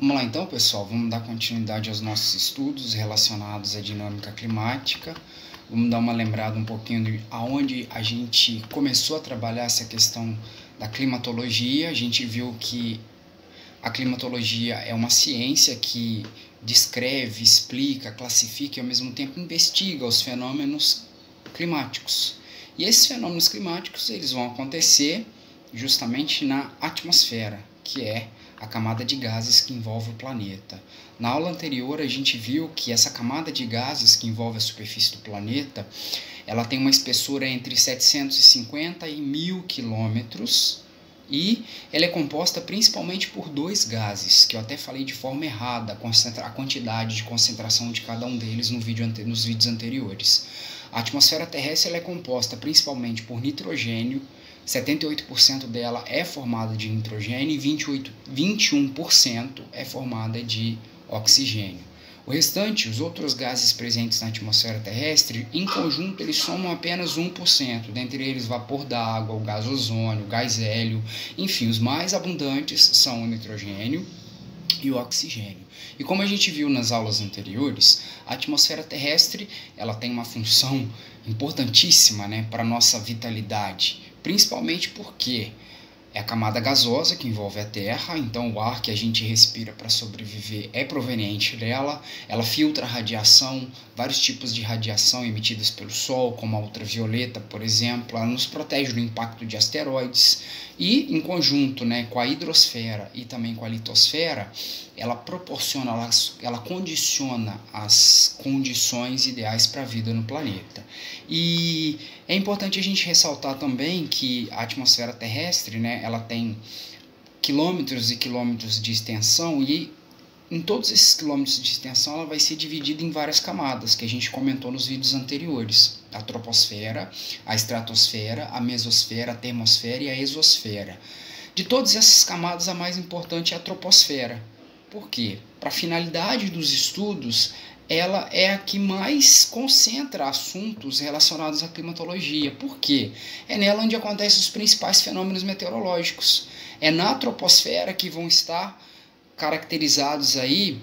Vamos lá então, pessoal, vamos dar continuidade aos nossos estudos relacionados à dinâmica climática. Vamos dar uma lembrada um pouquinho de aonde a gente começou a trabalhar essa questão da climatologia. A gente viu que a climatologia é uma ciência que descreve, explica, classifica e ao mesmo tempo investiga os fenômenos climáticos. E esses fenômenos climáticos eles vão acontecer justamente na atmosfera, que é a camada de gases que envolve o planeta. Na aula anterior a gente viu que essa camada de gases que envolve a superfície do planeta, ela tem uma espessura entre 750 e 1000 quilômetros e ela é composta principalmente por dois gases, que eu até falei de forma errada, a quantidade de concentração de cada um deles nos vídeos anteriores. A atmosfera terrestre ela é composta principalmente por nitrogênio, 78% dela é formada de nitrogênio e 21% é formada de oxigênio. O restante, os outros gases presentes na atmosfera terrestre, em conjunto eles somam apenas 1%, dentre eles vapor d'água, o gás ozônio, o gás hélio, enfim, os mais abundantes são o nitrogênio e o oxigênio. E como a gente viu nas aulas anteriores, a atmosfera terrestre ela tem uma função importantíssima, para a nossa vitalidade, principalmente porque é a camada gasosa que envolve a Terra, então o ar que a gente respira para sobreviver é proveniente dela. Ela filtra a radiação, vários tipos de radiação emitidas pelo Sol, como a ultravioleta, por exemplo. Ela nos protege do impacto de asteroides e, em conjunto com a hidrosfera e também com a litosfera, ela proporciona, ela condiciona as condições ideais para a vida no planeta. E é importante a gente ressaltar também que a atmosfera terrestre, ela tem quilômetros e quilômetros de extensão e em todos esses quilômetros de extensão ela vai ser dividida em várias camadas que a gente comentou nos vídeos anteriores. A troposfera, a estratosfera, a mesosfera, a termosfera e a exosfera. De todas essas camadas, a mais importante é a troposfera. Por quê? Para a finalidade dos estudos, ela é a que mais concentra assuntos relacionados à climatologia. Por quê? É nela onde acontecem os principais fenômenos meteorológicos. É na troposfera que vão estar caracterizados aí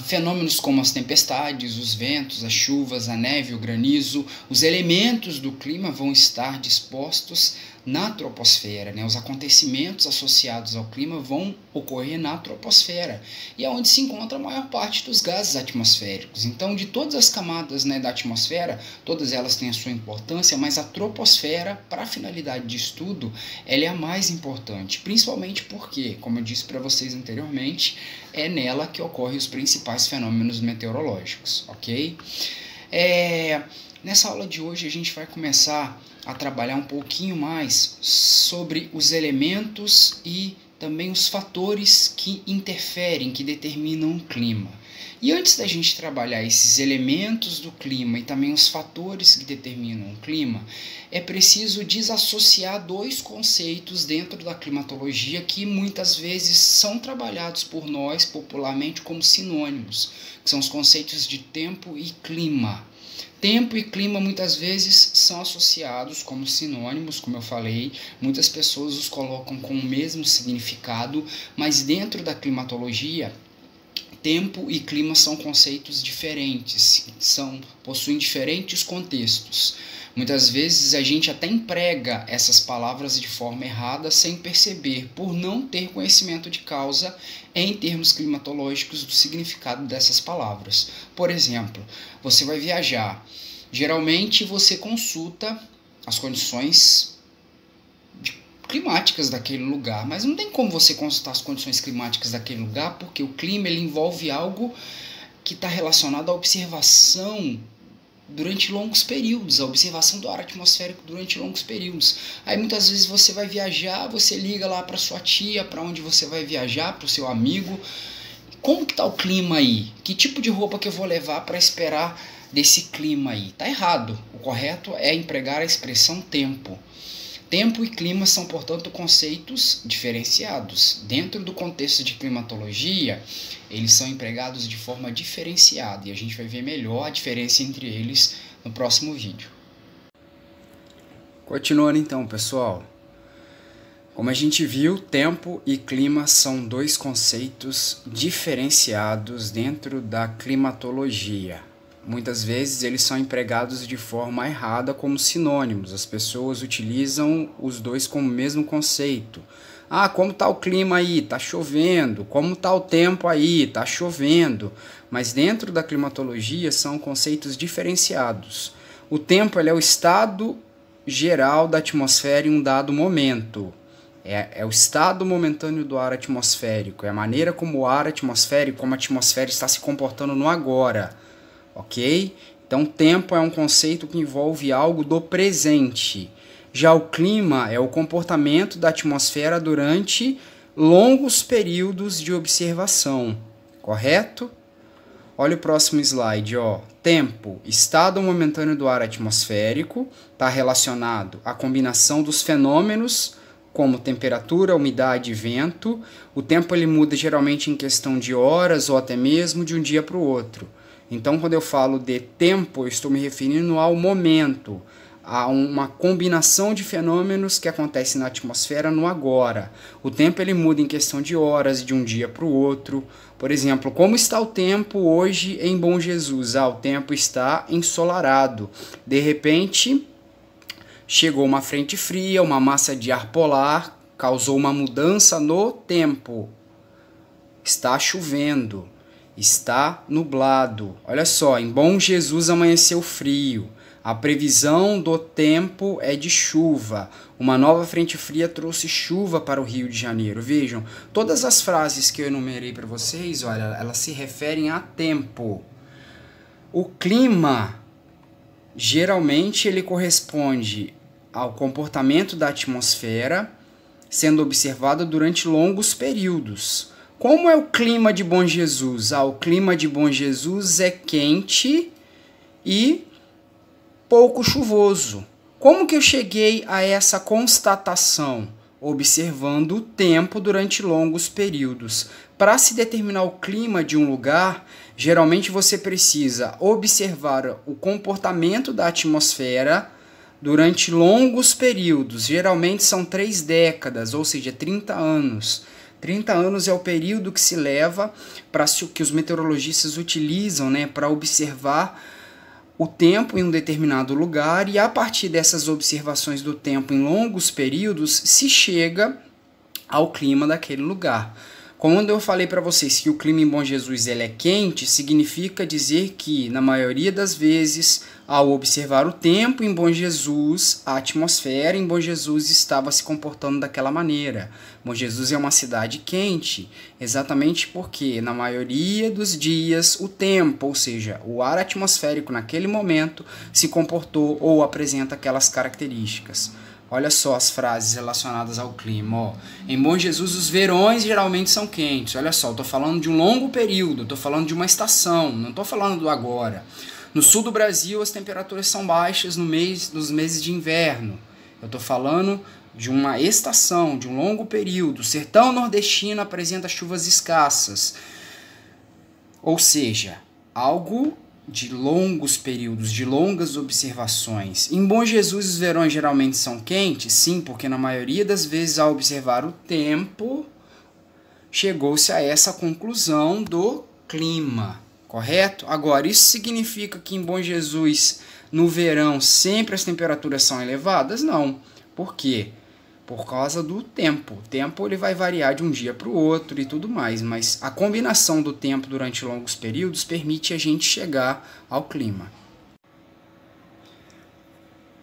fenômenos como as tempestades, os ventos, as chuvas, a neve, o granizo. Os elementos do clima vão estar dispostos na troposfera, os acontecimentos associados ao clima vão ocorrer na troposfera, e é onde se encontra a maior parte dos gases atmosféricos. Então, de todas as camadas da atmosfera, todas elas têm a sua importância, mas a troposfera, para a finalidade de estudo, ela é a mais importante, principalmente porque, como eu disse para vocês anteriormente, é nela que ocorrem os principais fenômenos meteorológicos, ok? Nessa aula de hoje a gente vai começar a trabalhar um pouquinho mais sobre os elementos e também os fatores que interferem, que determinam o clima. E antes da gente trabalhar esses elementos do clima e também os fatores que determinam o clima, é preciso desassociar dois conceitos dentro da climatologia que muitas vezes são trabalhados por nós popularmente como sinônimos, que são os conceitos de tempo e clima. Tempo e clima muitas vezes são associados como sinônimos, como eu falei, muitas pessoas os colocam com o mesmo significado, mas dentro da climatologia, tempo e clima são conceitos diferentes, possuem diferentes contextos. Muitas vezes a gente até emprega essas palavras de forma errada sem perceber, por não ter conhecimento de causa em termos climatológicos do significado dessas palavras. Por exemplo, você vai viajar. Geralmente você consulta as condições climáticas daquele lugar, mas não tem como você consultar as condições climáticas daquele lugar, porque o clima ele envolve algo que está relacionado à observação durante longos períodos, a observação do ar atmosférico durante longos períodos. Aí muitas vezes você vai viajar, você liga lá para sua tia, para onde você vai viajar, para o seu amigo. Como que está o clima aí? Que tipo de roupa que eu vou levar para esperar desse clima aí? Está errado. O correto é empregar a expressão tempo. Tempo e clima são, portanto, conceitos diferenciados. Dentro do contexto de climatologia, eles são empregados de forma diferenciada e a gente vai ver melhor a diferença entre eles no próximo vídeo. Continuando então, pessoal. Como a gente viu, tempo e clima são dois conceitos diferenciados dentro da climatologia. Muitas vezes eles são empregados de forma errada como sinônimos. As pessoas utilizam os dois como o mesmo conceito. Ah, como está o clima aí? Está chovendo. Como está o tempo aí? Está chovendo. Mas dentro da climatologia são conceitos diferenciados. O tempo ele é o estado geral da atmosfera em um dado momento. É o estado momentâneo do ar atmosférico, é a maneira como o ar atmosférico, como a atmosfera está se comportando no agora, ok? Então, tempo é um conceito que envolve algo do presente. Já o clima é o comportamento da atmosfera durante longos períodos de observação, correto? Olha o próximo slide, ó. Tempo, estado momentâneo do ar atmosférico, está relacionado à combinação dos fenômenos como temperatura, umidade e vento. O tempo ele muda geralmente em questão de horas ou até mesmo de um dia para o outro. Então, quando eu falo de tempo, eu estou me referindo ao momento, a uma combinação de fenômenos que acontece na atmosfera no agora. O tempo ele muda em questão de horas, de um dia para o outro. Por exemplo, como está o tempo hoje em Bom Jesus? O tempo está ensolarado. De repente, chegou uma frente fria, uma massa de ar polar, causou uma mudança no tempo. Está chovendo, está nublado. Olha só, em Bom Jesus amanheceu frio. A previsão do tempo é de chuva. Uma nova frente fria trouxe chuva para o Rio de Janeiro. Vejam, todas as frases que eu enumerei para vocês, olha, elas se referem a tempo. O clima, geralmente, ele corresponde ao comportamento da atmosfera sendo observado durante longos períodos. Como é o clima de Bom Jesus? O clima de Bom Jesus é quente e pouco chuvoso. Como que eu cheguei a essa constatação? Observando o tempo durante longos períodos. Para se determinar o clima de um lugar, geralmente você precisa observar o comportamento da atmosfera durante longos períodos. Geralmente são 3 décadas, ou seja, 30 anos. 30 anos é o período que se leva que os meteorologistas utilizam, né, para observar o tempo em um determinado lugar, e a partir dessas observações do tempo em longos períodos se chega ao clima daquele lugar. Quando eu falei para vocês que o clima em Bom Jesus ele é quente, significa dizer que, na maioria das vezes, ao observar o tempo em Bom Jesus, a atmosfera em Bom Jesus estava se comportando daquela maneira. Bom Jesus é uma cidade quente, exatamente porque, na maioria dos dias, o tempo, ou seja, o ar atmosférico naquele momento, se comportou ou apresenta aquelas características. Olha só as frases relacionadas ao clima. Ó. Em Bom Jesus, os verões geralmente são quentes. Olha só, eu estou falando de um longo período, estou falando de uma estação, não estou falando do agora. No sul do Brasil, as temperaturas são baixas nos meses de inverno. Eu estou falando de uma estação, de um longo período. O sertão nordestino apresenta chuvas escassas. Ou seja, algo de longos períodos, de longas observações. Em Bom Jesus, os verões geralmente são quentes? Sim, porque na maioria das vezes, ao observar o tempo, chegou-se a essa conclusão do clima, correto? Agora, isso significa que em Bom Jesus, no verão, sempre as temperaturas são elevadas? Não. Por quê? Por causa do tempo. O tempo ele vai variar de um dia para o outro e tudo mais, mas a combinação do tempo durante longos períodos permite a gente chegar ao clima.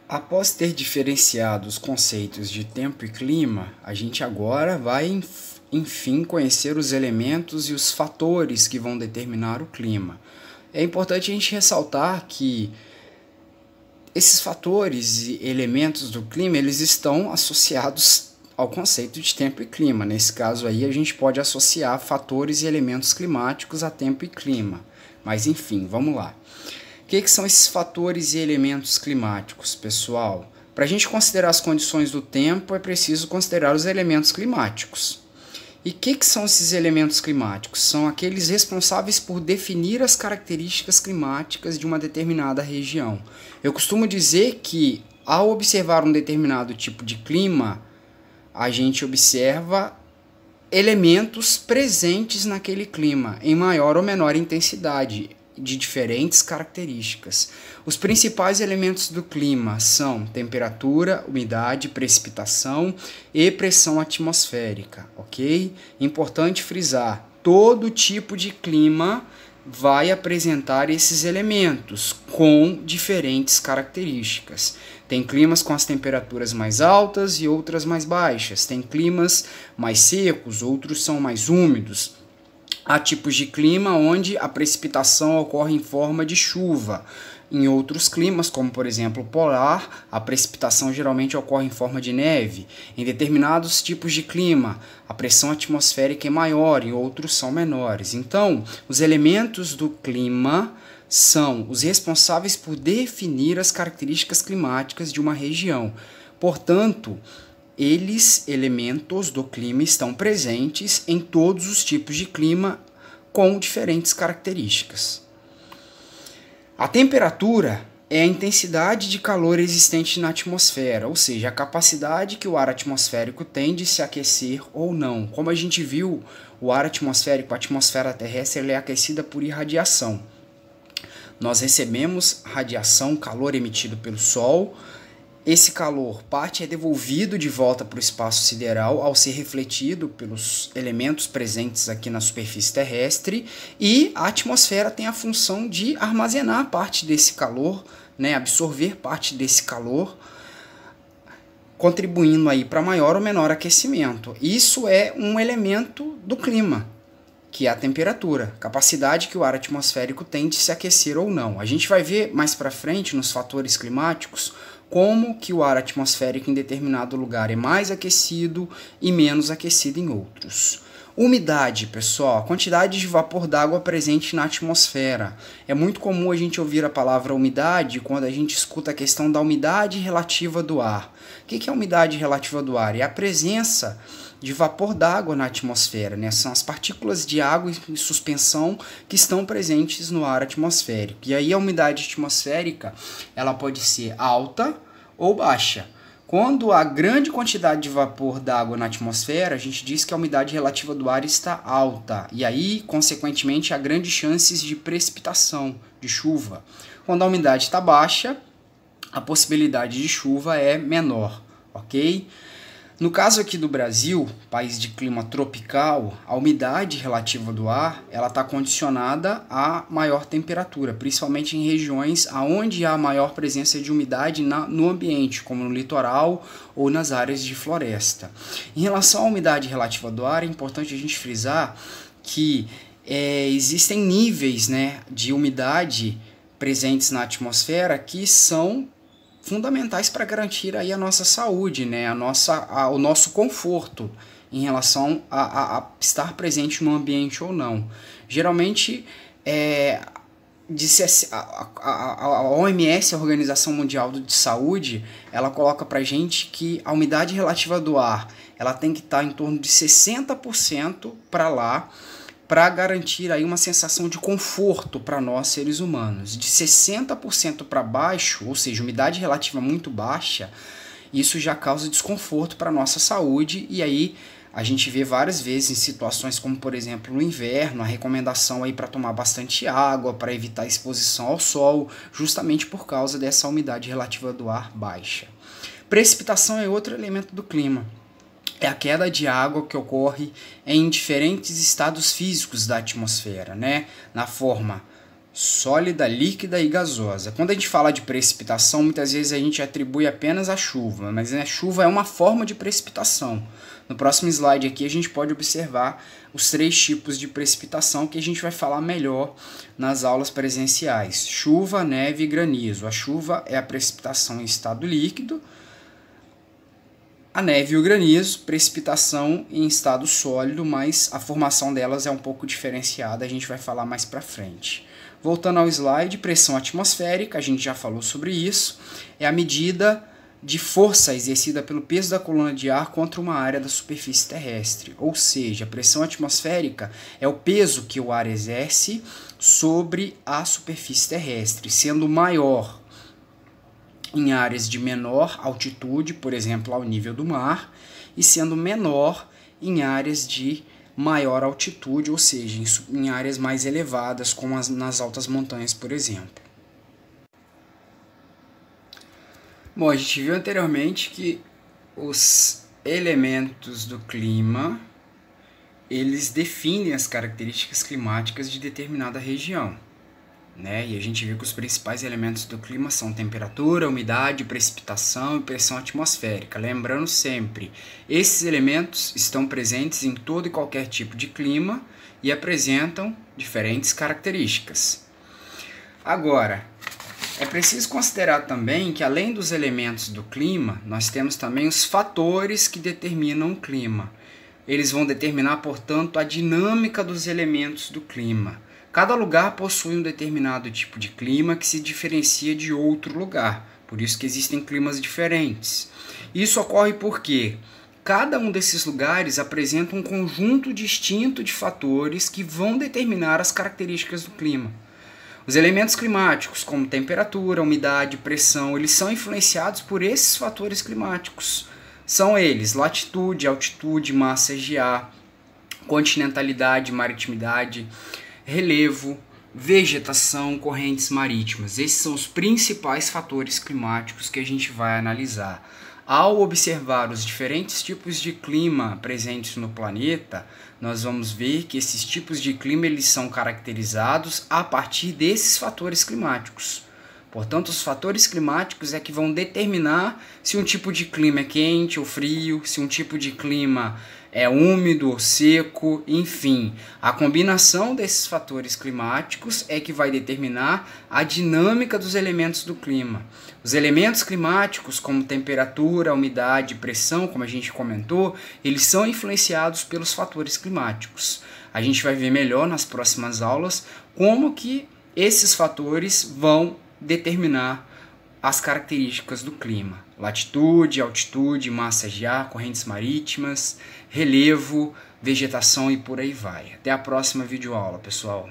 Após ter diferenciado os conceitos de tempo e clima, a gente agora vai, enfim, conhecer os elementos e os fatores que vão determinar o clima. É importante a gente ressaltar que esses fatores e elementos do clima, eles estão associados ao conceito de tempo e clima. Nesse caso aí, a gente pode associar fatores e elementos climáticos a tempo e clima. Mas enfim, vamos lá. O que são esses fatores e elementos climáticos, pessoal? Para a gente considerar as condições do tempo, é preciso considerar os elementos climáticos. E o que são esses elementos climáticos? São aqueles responsáveis por definir as características climáticas de uma determinada região. Eu costumo dizer que, ao observar um determinado tipo de clima, a gente observa elementos presentes naquele clima, em maior ou menor intensidade, de diferentes características. Os principais elementos do clima são temperatura, umidade, precipitação e pressão atmosférica, ok? Importante frisar, todo tipo de clima vai apresentar esses elementos com diferentes características. Tem climas com as temperaturas mais altas e outras mais baixas. Tem climas mais secos, outros são mais úmidos. Há tipos de clima onde a precipitação ocorre em forma de chuva. Em outros climas, como por exemplo o polar, a precipitação geralmente ocorre em forma de neve. Em determinados tipos de clima, a pressão atmosférica é maior, em outros são menores. Então, os elementos do clima são os responsáveis por definir as características climáticas de uma região. Portanto, elementos do clima, estão presentes em todos os tipos de clima com diferentes características. A temperatura é a intensidade de calor existente na atmosfera, ou seja, a capacidade que o ar atmosférico tem de se aquecer ou não. Como a gente viu, o ar atmosférico, a atmosfera terrestre, ela é aquecida por irradiação. Nós recebemos radiação, calor emitido pelo Sol. Esse calor, parte é devolvido de volta para o espaço sideral ao ser refletido pelos elementos presentes aqui na superfície terrestre, e a atmosfera tem a função de armazenar parte desse calor, né, absorver parte desse calor, contribuindo aí para maior ou menor aquecimento. Isso é um elemento do clima, que é a temperatura, capacidade que o ar atmosférico tem de se aquecer ou não. A gente vai ver mais para frente nos fatores climáticos como que o ar atmosférico em determinado lugar é mais aquecido e menos aquecido em outros. Umidade, pessoal, a quantidade de vapor d'água presente na atmosfera. É muito comum a gente ouvir a palavra umidade quando a gente escuta a questão da umidade relativa do ar. O que é a umidade relativa do ar? É a presença de vapor d'água na atmosfera, né? São as partículas de água em suspensão que estão presentes no ar atmosférico. E aí a umidade atmosférica, ela pode ser alta ou baixa. Quando há grande quantidade de vapor d'água na atmosfera, a gente diz que a umidade relativa do ar está alta. E aí, consequentemente, há grandes chances de precipitação, de chuva. Quando a umidade está baixa, a possibilidade de chuva é menor, ok? No caso aqui do Brasil, país de clima tropical, a umidade relativa do ar ela está condicionada à maior temperatura, principalmente em regiões onde há maior presença de umidade no ambiente, como no litoral ou nas áreas de floresta. Em relação à umidade relativa do ar, é importante a gente frisar que existem níveis, né, de umidade presentes na atmosfera que são fundamentais para garantir aí a nossa saúde, né? O nosso conforto em relação a estar presente no ambiente ou não. Geralmente, a OMS, a Organização Mundial de Saúde, ela coloca para a gente que a umidade relativa do ar ela tem que estar em torno de 60% para lá, para garantir aí uma sensação de conforto para nós seres humanos. De 60% para baixo, ou seja, umidade relativa muito baixa, isso já causa desconforto para a nossa saúde, e aí a gente vê várias vezes em situações como, por exemplo, no inverno, a recomendação aí para tomar bastante água, para evitar exposição ao sol, justamente por causa dessa umidade relativa do ar baixa. Precipitação é outro elemento do clima. É a queda de água que ocorre em diferentes estados físicos da atmosfera, né? Na forma sólida, líquida e gasosa. Quando a gente fala de precipitação, muitas vezes a gente atribui apenas a chuva, mas a chuva é uma forma de precipitação. No próximo slide aqui a gente pode observar os 3 tipos de precipitação que a gente vai falar melhor nas aulas presenciais: chuva, neve e granizo. A chuva é a precipitação em estado líquido. A neve e o granizo, precipitação em estado sólido, mas a formação delas é um pouco diferenciada, a gente vai falar mais para frente. Voltando ao slide, pressão atmosférica, a gente já falou sobre isso, é a medida de força exercida pelo peso da coluna de ar contra uma área da superfície terrestre. Ou seja, a pressão atmosférica é o peso que o ar exerce sobre a superfície terrestre, sendo maior em áreas de menor altitude, por exemplo, ao nível do mar, e sendo menor em áreas de maior altitude, ou seja, em áreas mais elevadas, como nas altas montanhas, por exemplo. Bom, a gente viu anteriormente que os elementos do clima, eles definem as características climáticas de determinada região, né? E a gente viu que os principais elementos do clima são temperatura, umidade, precipitação e pressão atmosférica. Lembrando sempre, esses elementos estão presentes em todo e qualquer tipo de clima e apresentam diferentes características. Agora, é preciso considerar também que, além dos elementos do clima, nós temos também os fatores que determinam o clima. Eles vão determinar, portanto, a dinâmica dos elementos do clima. Cada lugar possui um determinado tipo de clima que se diferencia de outro lugar, por isso que existem climas diferentes. Isso ocorre porque cada um desses lugares apresenta um conjunto distinto de fatores que vão determinar as características do clima. Os elementos climáticos, como temperatura, umidade, pressão, eles são influenciados por esses fatores climáticos. São eles: latitude, altitude, massas de ar, continentalidade, maritimidade, relevo, vegetação, correntes marítimas. Esses são os principais fatores climáticos que a gente vai analisar. Ao observar os diferentes tipos de clima presentes no planeta, nós vamos ver que esses tipos de clima eles são caracterizados a partir desses fatores climáticos. Portanto, os fatores climáticos é que vão determinar se um tipo de clima é quente ou frio, se um tipo de clima é úmido ou seco, enfim. A combinação desses fatores climáticos é que vai determinar a dinâmica dos elementos do clima. Os elementos climáticos, como temperatura, umidade, pressão, como a gente comentou, eles são influenciados pelos fatores climáticos. A gente vai ver melhor nas próximas aulas como que esses fatores vão determinar as características do clima: latitude, altitude, massas de ar, correntes marítimas, relevo, vegetação e por aí vai. Até a próxima videoaula, pessoal.